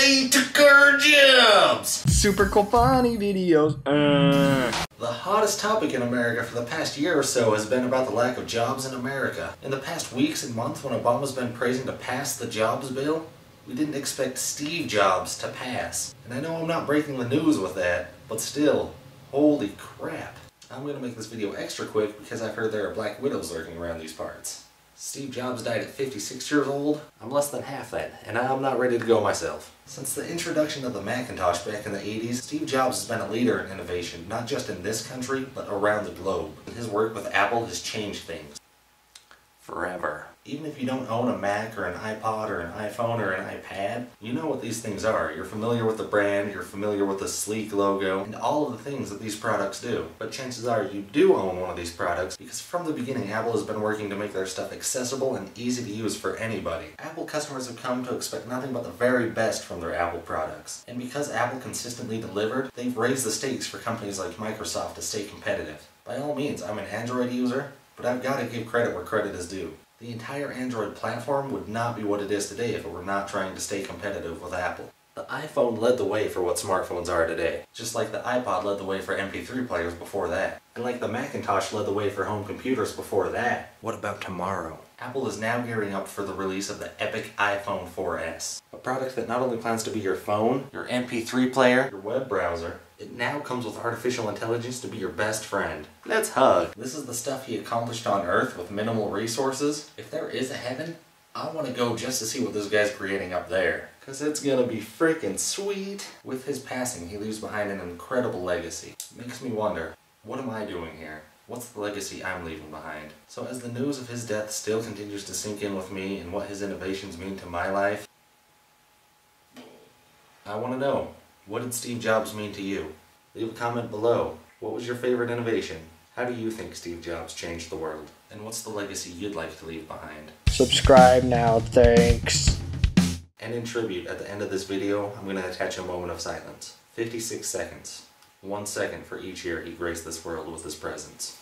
They took our jobs! Super cool funny videos. The hottest topic in America for the past year or so has been about the lack of jobs in America. In the past weeks and months when Obama's been praising to pass the jobs bill, we didn't expect Steve Jobs to pass. And I know I'm not breaking the news with that, but still, holy crap. I'm gonna make this video extra quick because I've heard there are black widows lurking around these parts. Steve Jobs died at 56 years old. I'm less than half that, and I'm not ready to go myself. Since the introduction of the Macintosh back in the 80s, Steve Jobs has been a leader in innovation, not just in this country, but around the globe. His work with Apple has changed things. Forever. Even if you don't own a Mac or an iPod or an iPhone or an iPad, you know what these things are. You're familiar with the brand, you're familiar with the sleek logo, and all of the things that these products do. But chances are you do own one of these products because from the beginning Apple has been working to make their stuff accessible and easy to use for anybody. Apple customers have come to expect nothing but the very best from their Apple products. And because Apple consistently delivered, they've raised the stakes for companies like Microsoft to stay competitive. By all means, I'm an Android user, but I've got to give credit where credit is due. The entire Android platform would not be what it is today if it were not trying to stay competitive with Apple. The iPhone led the way for what smartphones are today, just like the iPod led the way for MP3 players before that. And like the Macintosh led the way for home computers before that. What about tomorrow? Apple is now gearing up for the release of the epic iPhone 4S. A product that not only plans to be your phone, your MP3 player, your web browser, it now comes with artificial intelligence to be your best friend. Let's hug! This is the stuff he accomplished on Earth with minimal resources. If there is a heaven, I want to go just to see what this guy's creating up there. Cause it's gonna be freaking sweet. With his passing, he leaves behind an incredible legacy. It makes me wonder, what am I doing here? What's the legacy I'm leaving behind? So as the news of his death still continues to sink in with me and what his innovations mean to my life, I want to know, what did Steve Jobs mean to you? Leave a comment below. What was your favorite innovation? How do you think Steve Jobs changed the world? And what's the legacy you'd like to leave behind? Subscribe now, thanks. And in tribute, at the end of this video, I'm going to attach a moment of silence. 56 seconds. 1 second for each year he graced this world with his presence.